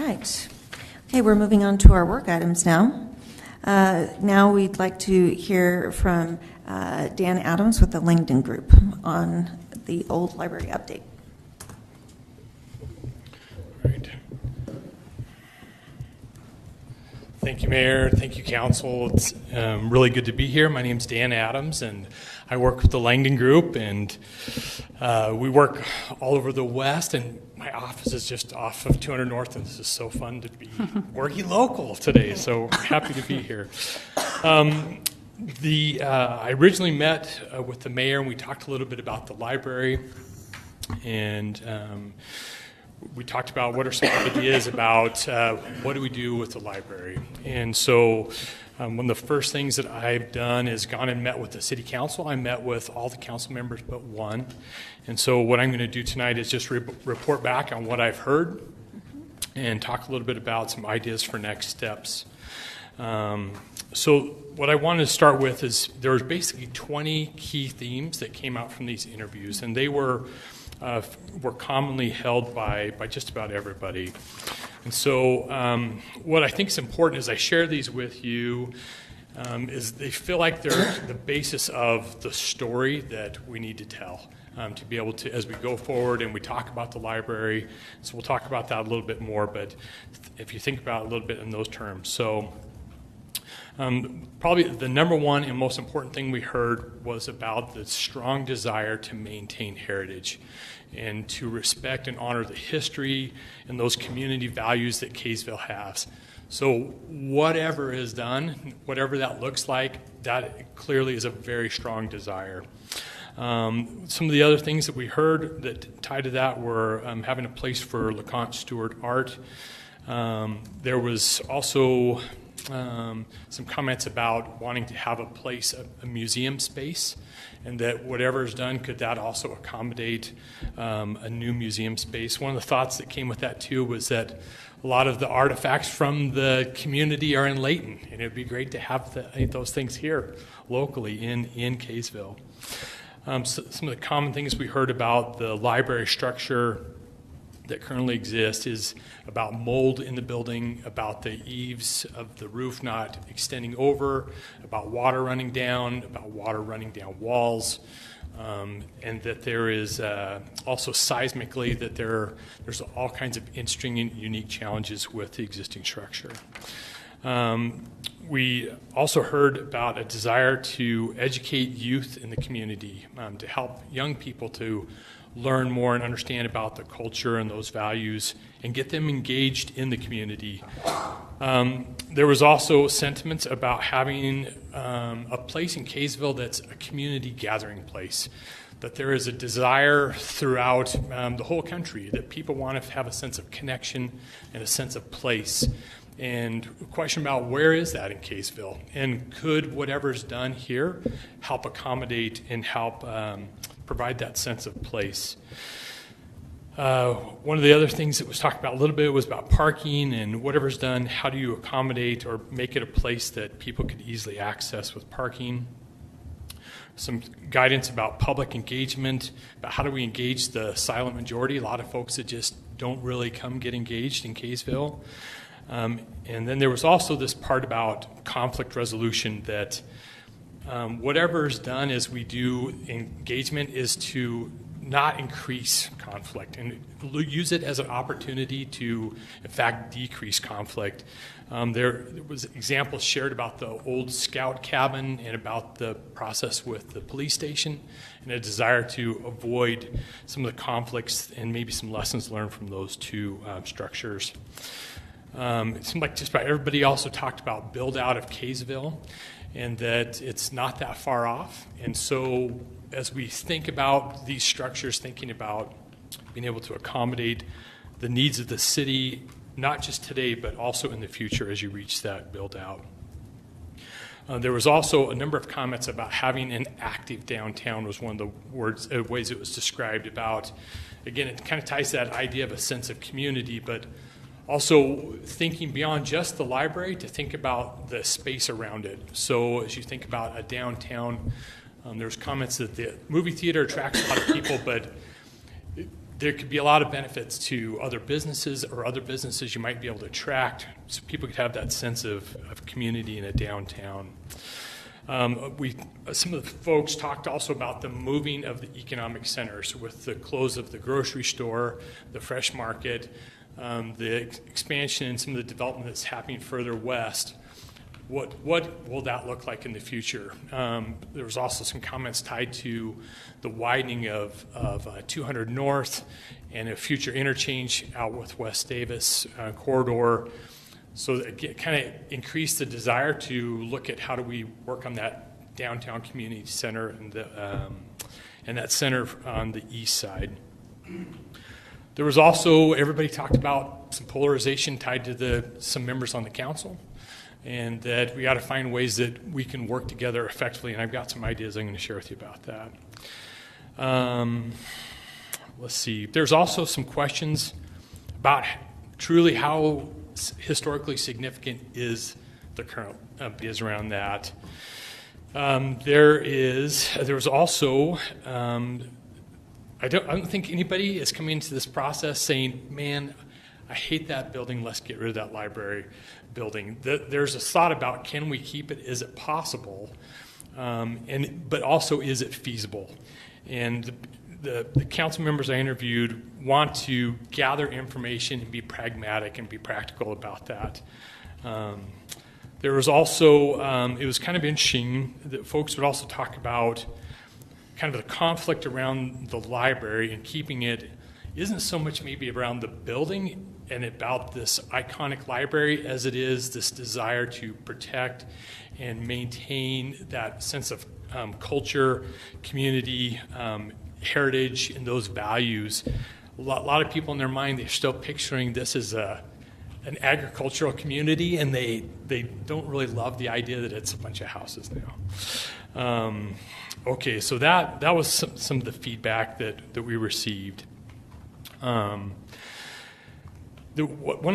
right. Okay, we're moving on to our work items now. Now we'd like to hear from Dan Adams with the Langdon Group on the old library update. Right. Thank you, Mayor. Thank you, Council. It's really good to be here. My name's Dan Adams, and I work with the Langdon Group, and we work all over the West, and my office is just off of 200 North, and this is so fun to be working local today, so happy to be here. I originally met with the mayor, and we talked a little bit about the library, and we talked about what are some ideas about what do we do with the library. And so one of the first things that I've done is gone and met with the city council. I met with all the council members but one. And so what I'm going to do tonight is just report back on what I've heard and talk a little bit about some ideas for next steps. So what I wanted to start with is there was basically 20 key themes that came out from these interviews, and they were commonly held by just about everybody. And so what I think is important as I share these with you is they feel like they're the basis of the story that we need to tell to be able to, as we go forward and we talk about the library. So we'll talk about that a little bit more, but if you think about it a little bit in those terms. So probably the number one and most important thing we heard was about the strong desire to maintain heritage and to respect and honor the history and those community values that Kaysville has. So whatever is done, whatever that looks like, that clearly is a very strong desire. Some of the other things that we heard that tied to that were having a place for LeConte Stewart art. There was also some comments about wanting to have a place, a museum space, and that whatever is done, could that also accommodate a new museum space. One of the thoughts that came with that too was that a lot of the artifacts from the community are in Layton, and it would be great to have those things here locally in Kaysville. So some of the common things we heard about the library structure that currently exists is about mold in the building, about the eaves of the roof not extending over, about water running down walls, and that there is also seismically that there's all kinds of interesting and unique challenges with the existing structure. We also heard about a desire to educate youth in the community, to help young people to learn more and understand about the culture and those values and get them engaged in the community. There was also sentiments about having a place in Kaysville that's a community gathering place, that there is a desire throughout the whole country that people want to have a sense of connection and a sense of place. And a question about where is that in Kaysville, and could whatever's done here help accommodate and help provide that sense of place. One of the other things that was talked about a little bit was about parking and whatever's done, how do you accommodate or make it a place that people could easily access with parking. Some guidance about public engagement, about how do we engage the silent majority, a lot of folks that just don't really come get engaged in Kaysville. And then there was also this part about conflict resolution that whatever is done as we do engagement is to not increase conflict and use it as an opportunity to, in fact, decrease conflict. There was examples shared about the old scout cabin and about the process with the police station and a desire to avoid some of the conflicts and maybe some lessons learned from those two structures. It seemed like just about everybody also talked about build out of Kaysville and that it's not that far off. And so as we think about these structures, thinking about being able to accommodate the needs of the city, not just today, but also in the future as you reach that build out. There was also a number of comments about having an active downtown was one of the ways it was described about, again, it kind of ties to that idea of a sense of community, but also thinking beyond just the library to think about the space around it. So as you think about a downtown, there's comments that the movie theater attracts a lot of people, but there could be a lot of benefits to other businesses or other businesses you might be able to attract, so people could have that sense of community in a downtown. Some of the folks talked also about the moving of the economic centers with the close of the grocery store, the fresh market, the expansion and some of the development that's happening further west. What will that look like in the future? There was also some comments tied to the widening of 200 North and a future interchange out with West Davis corridor. So it kind of increased the desire to look at how do we work on that downtown community center and that center on the east side. There was also, everybody talked about some polarization tied to some members on the council, and that we got to find ways that we can work together effectively, and I've got some ideas I'm going to share with you about that. Let's see. There's also some questions about truly how historically significant is the current is around that. There was also, I don't think anybody is coming into this process saying, man, I hate that building, let's get rid of that library building. There's a thought about, can we keep it? Is it possible? But also, is it feasible? And the council members I interviewed want to gather information and be pragmatic and be practical about that. There was also, it was kind of interesting that folks would also talk about kind of the conflict around the library and keeping it isn't so much maybe around the building and about this iconic library as it is this desire to protect and maintain that sense of culture, community, heritage, and those values. A lot of people in their mind, they're still picturing this as an agricultural community, and they don't really love the idea that it's a bunch of houses now. Okay, so that was some of the feedback that we received. One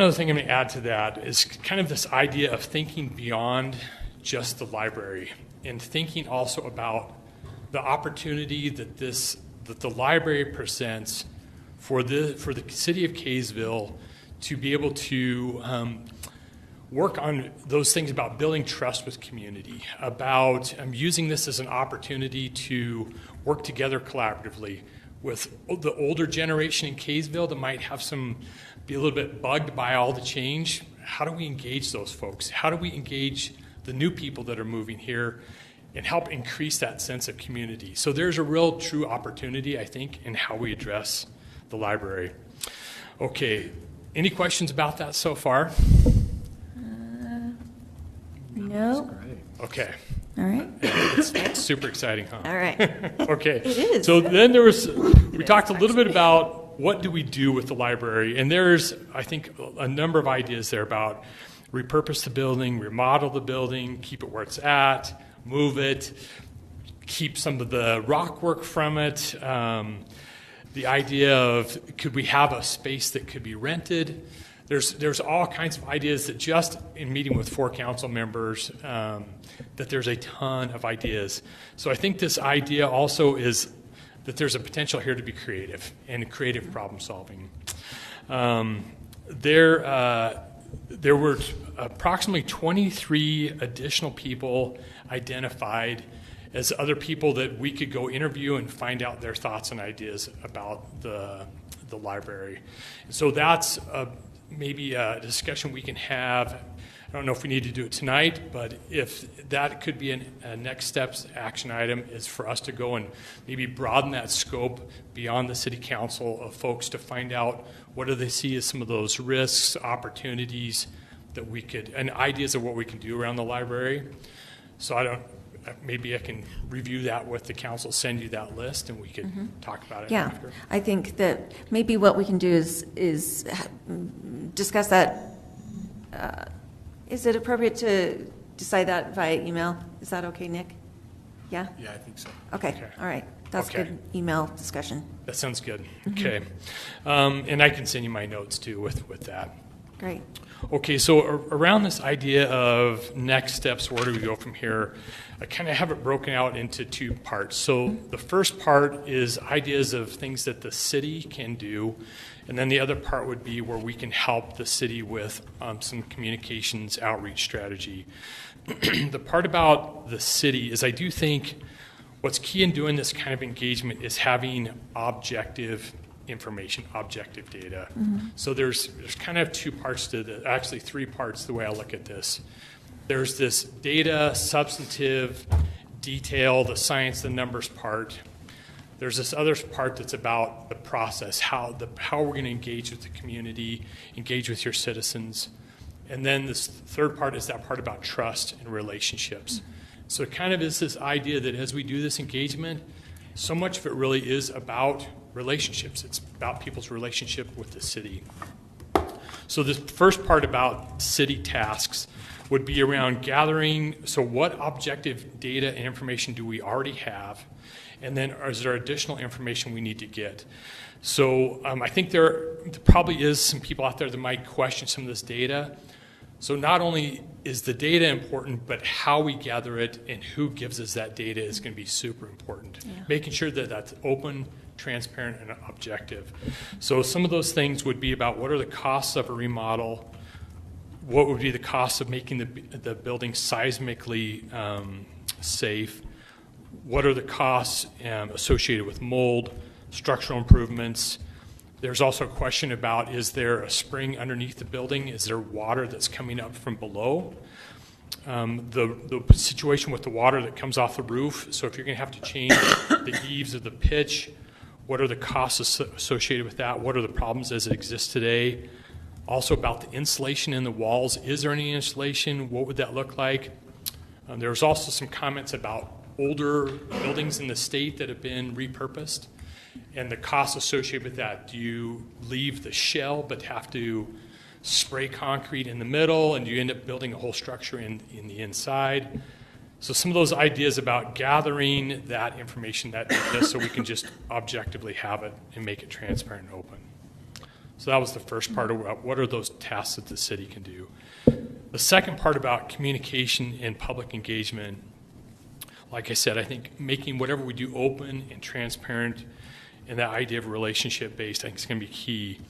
other thing I'm going to add to that is kind of this idea of thinking beyond just the library and thinking also about the opportunity that the library presents for the city of Kaysville to be able to work on those things about building trust with community, about using this as an opportunity to work together collaboratively with the older generation in Kaysville that might be a little bit bugged by all the change. How do we engage those folks? How do we engage the new people that are moving here and help increase that sense of community? So there's a real true opportunity, I think, in how we address the library. Okay, any questions about that so far? No. Okay. All right. It's super exciting, huh? All right. Okay. It is. So then we talked a little bit about what do we do with the library, and there's, I think, a number of ideas there about repurpose the building, remodel the building, keep it where it's at, move it, keep some of the rock work from it. The idea of could we have a space that could be rented? There's all kinds of ideas that just in meeting with 4 council members, that there's a ton of ideas. So I think this idea also is that there's a potential here to be creative and creative problem solving. There were approximately 23 additional people identified as other people that we could go interview and find out their thoughts and ideas about the library. So that's maybe a discussion we can have. I don't know if we need to do it tonight, but if that could be a next steps action item is for us to go and maybe broaden that scope beyond the city council of folks to find out what do they see as some of those risks, opportunities that we could, and ideas of what we can do around the library. So maybe I can review that with the council, send you that list, and we could talk about it after. I think that maybe what we can do is discuss that. Is it appropriate to decide that via email? Is that okay, Nick? Yeah? Yeah, I think so. Okay. All right. That's Okay. good email discussion. That sounds good. Okay. And I can send you my notes too with that. Great. Okay, so around this idea of next steps, where do we go from here? I kind of have it broken out into two parts. So the first part is ideas of things that the city can do, and then the other part would be where we can help the city with some communications outreach strategy. The part about the city is I do think what's key in doing this kind of engagement is having objective information, objective data. So there's kind of two parts to this, actually three parts the way I look at this. There's this data, substantive, detail, the science, the numbers part. There's this other part that's about the process, how we're going to engage with the community, engage with your citizens. And then this third part is that part about trust and relationships. So it kind of is this idea that as we do this engagement, so much of it really is about relationships. It's about people's relationship with the city. So this first part about city tasks would be around gathering, so what objective data and information do we already have? And then is there additional information we need to get? So I think there probably is some people out there that might question some of this data. So not only is the data important, but how we gather it and who gives us that data is going to be super important. Yeah. Making sure that that's open, transparent, and objective. So some of those things would be about what are the costs of a remodel, what would be the cost of making the building seismically safe, what are the costs associated with mold, structural improvements. There's also a question about, is there a spring underneath the building? Is there water that's coming up from below? The situation with the water that comes off the roof, so if you're going to have to change the eaves of the pitch, what are the costs associated with that? What are the problems as it exists today? Also about the insulation in the walls. Is there any insulation? What would that look like? There was also some comments about older buildings in the state that have been repurposed and the costs associated with that. Do you leave the shell but have to spray concrete in the middle, and you end up building a whole structure in the inside? So some of those ideas about gathering that information, that data, so we can just objectively have it and make it transparent and open. So that was the first part of what are those tasks that the city can do. The second part about communication and public engagement, like I said, I think making whatever we do open and transparent and that idea of relationship-based, I think is going to be key.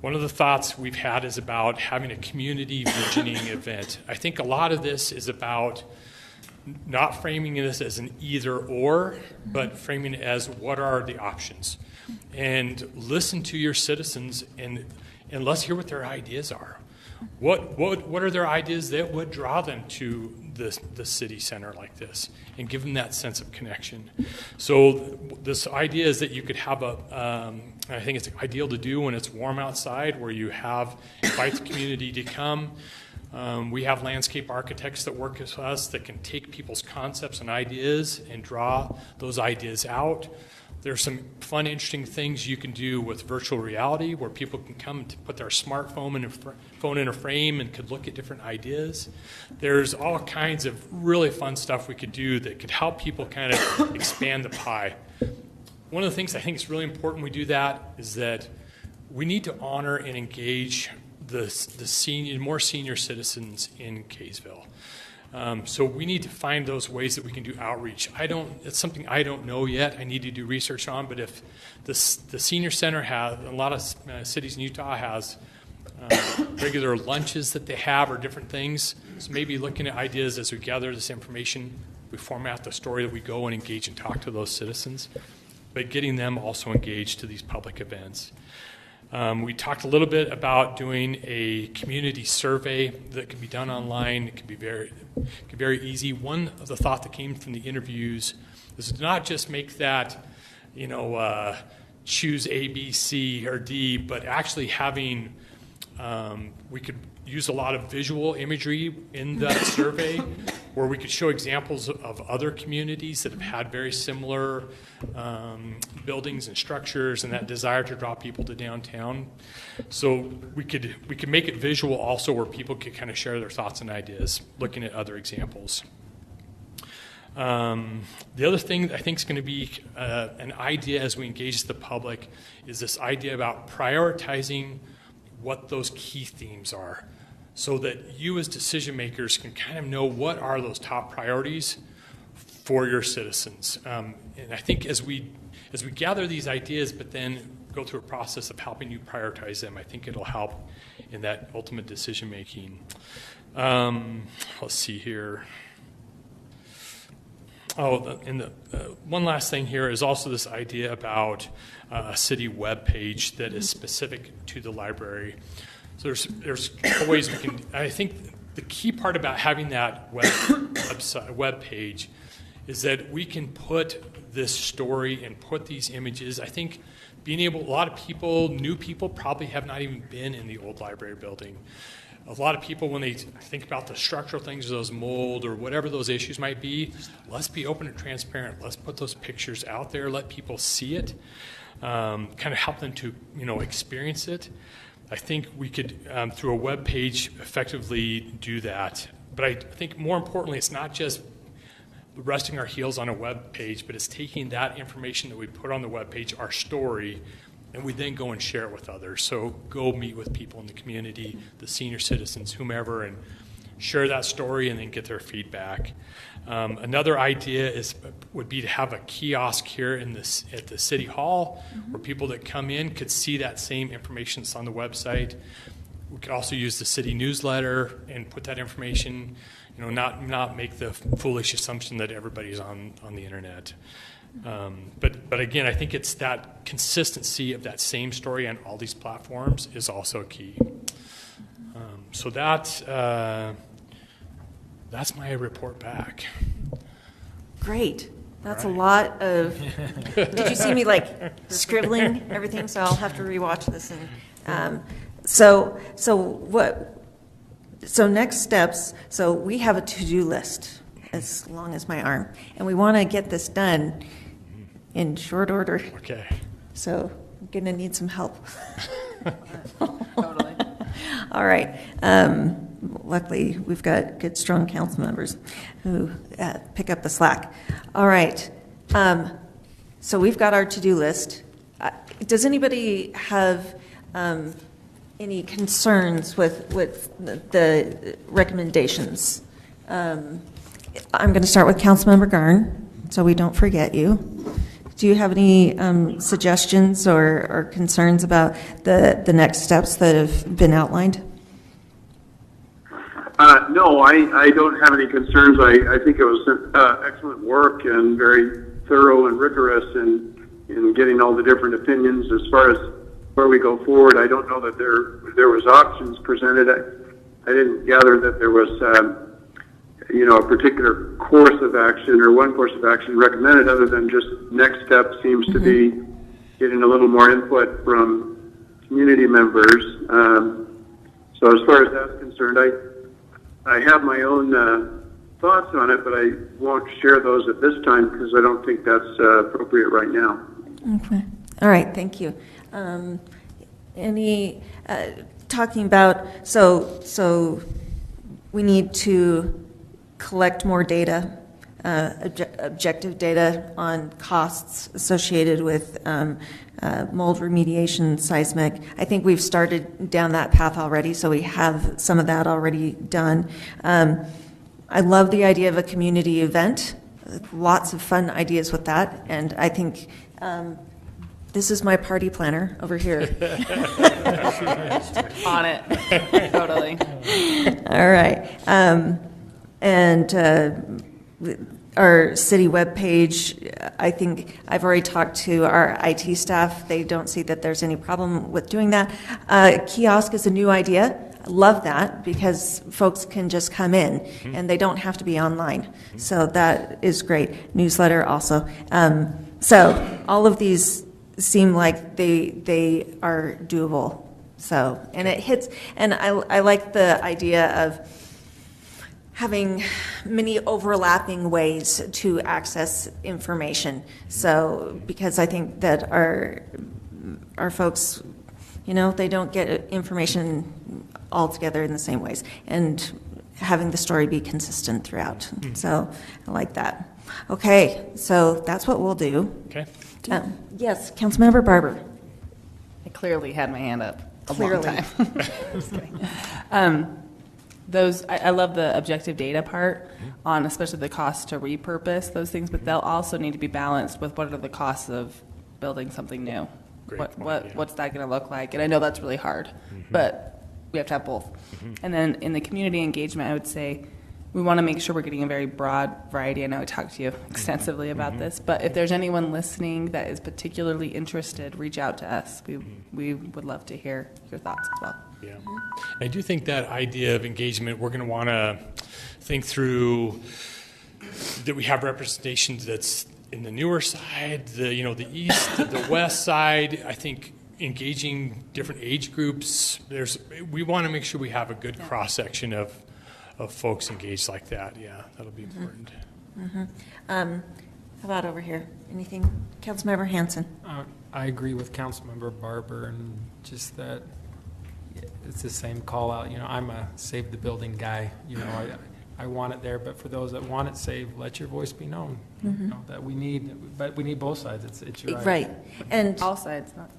One of the thoughts we've had is about having a community visioning event. I think a lot of this is about not framing this as an either-or, but framing it as what are the options. And listen to your citizens and let's hear what their ideas are. What are their ideas that would draw them to the city center like this and give them that sense of connection? So this idea is that you could have I think it's ideal to do when it's warm outside, where you invite the community to come. We have landscape architects that work with us that can take people's concepts and ideas and draw those ideas out. There's some fun, interesting things you can do with virtual reality where people can come and put their smartphone in a frame and could look at different ideas. There's all kinds of really fun stuff we could do that could help people kind of expand the pie. One of the things I think is really important we do that is that we need to honor and engage the more senior citizens in Kaysville. So we need to find those ways that we can do outreach. It's something I don't know yet. I need to do research on. But if the senior center has, a lot of cities in Utah has regular lunches that they have or different things. So maybe looking at ideas as we gather this information, we format the story that we go and engage and talk to those citizens, but getting them also engaged to these public events. We talked a little bit about doing a community survey that can be done online. It can be very easy. One of the thought that came from the interviews is to not just make that, choose A, B, C, or D, but actually having, we could use a lot of visual imagery in that survey where we could show examples of other communities that have had very similar buildings and structures and that desire to draw people to downtown. So we could make it visual also where people could kind of share their thoughts and ideas, looking at other examples. The other thing I think is going to be an idea as we engage the public is this idea about prioritizing what those key themes are, so that you as decision makers can kind of know what are those top priorities for your citizens. And I think as we gather these ideas, but then go through a process of helping you prioritize them, I think it'll help in that ultimate decision making. Let's see here. Oh, and the one last thing here is also this idea about a city web page that is specific to the library. So there's ways we can. I think the key part about having that web page is that we can put this story and put these images. I think a lot of people, new people, probably have not even been in the old library building. A lot of people, when they think about the structural things, those mold or whatever those issues might be, let's be open and transparent. Let's put those pictures out there, let people see it, kind of help them to experience it. I think we could, through a web page, effectively do that. But I think more importantly, it's not just resting our heels on a web page, but it's taking that information that we put on the web page, our story, and we then go and share it with others. So go meet with people in the community, the senior citizens, whomever, and share that story and then get their feedback. Another idea would be to have a kiosk here at the City Hall, where people that come in could see that same information that's on the website. We could also use the city newsletter and put that information, not make the foolish assumption that everybody's on the internet. But again, I think it's that consistency of that same story on all these platforms is also key. So that's my report back. Great. That's a lot of. Did you see me scribbling everything? So I'll have to rewatch this. And so next steps. So we have a to-do list as long as my arm, and we want to get this done in short order. Okay. So I'm gonna need some help. Totally. All right. Luckily, we've got good, strong council members who pick up the slack. All right. So we've got our to-do list. Does anybody have any concerns with the recommendations? I'm going to start with Councilmember Garn, so we don't forget you. Do you have any suggestions or concerns about the next steps that have been outlined? No, I don't have any concerns. I think it was excellent work and very thorough and rigorous in getting all the different opinions. As far as where we go forward, I don't know that there was options presented. I didn't gather that there was a particular course of action or one course of action recommended, other than just next step seems to be getting a little more input from community members. So as far as that's concerned, I have my own thoughts on it, but I won't share those at this time because I don't think that's appropriate right now. Okay. All right. Thank you. Talking about, so we need to collect more data, objective data on costs associated with mold remediation, seismic. I think we've started down that path already, so we have some of that already done. I love the idea of a community event. Lots of fun ideas with that, and I think this is my party planner over here. On it. Totally. All right. And our city webpage, I think I've already talked to our IT staff. They don't see that there's any problem with doing that. Kiosk is a new idea. I love that because folks can just come in and they don't have to be online. So that is great. Newsletter also. So all of these seem like they are doable. So, and it hits, and I like the idea of having many overlapping ways to access information. So, because I think that our folks, they don't get information all together in the same ways, and having the story be consistent throughout. So, I like that. Okay, so that's what we'll do. Okay. Yes, Councilmember Barber. I clearly had my hand up. a long Clearly. time. I love the objective data part on especially the cost to repurpose those things, but they'll also need to be balanced with what are the costs of building something new. Great point, yeah. What's that going to look like? And I know that's really hard, but we have to have both. And then in the community engagement, I would say we want to make sure we're getting a very broad variety. I know I talked to you extensively about this, but if there's anyone listening that is particularly interested, reach out to us. We would love to hear your thoughts as well. Yeah. I do think that idea of engagement, we're going to want to think through that we have representations that's in the newer side, the east, the west side. I think engaging different age groups, we want to make sure we have a good cross-section of folks engaged like that. Yeah, that'll be important. How about over here? Anything? Councilmember Hanson. I agree with Councilmember Barber, and just that it's the same call out. I'm a save the building guy. I want it there, but for those that want it saved, let your voice be known. That we need both sides. It's your Right. And All sides, not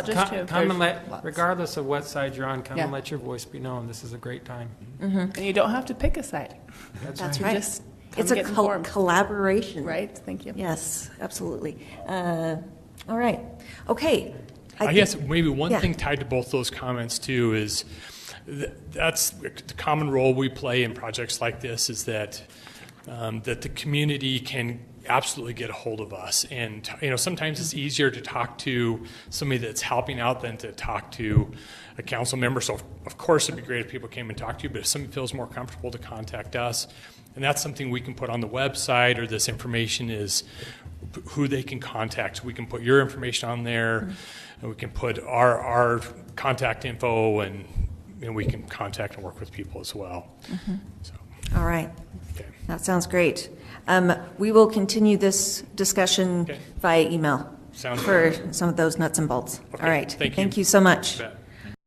just two. Come and There's lots. let, regardless of what side you're on, come Yeah. and let your voice be known. This is a great time. And you don't have to pick a side. that's You right. just come It's a get informed. collaboration. Right? Thank you. Yes, absolutely. All right. Okay. I guess maybe one Yeah. thing tied to both those comments too is that's the common role we play in projects like this, is that that the community can absolutely get a hold of us. And sometimes it's easier to talk to somebody that's helping out than to talk to a council member. So of course it'd be great if people came and talked to you, but if somebody feels more comfortable to contact us, and that's something we can put on the website, or this information is who they can contact. So we can put your information on there, and we can put our contact info, and we can contact and work with people as well. So, All right. okay. That sounds great. We will continue this discussion Okay. via email Sounds for good. some of those nuts and bolts. Okay, All right. thank you. Thank you so much. Bet.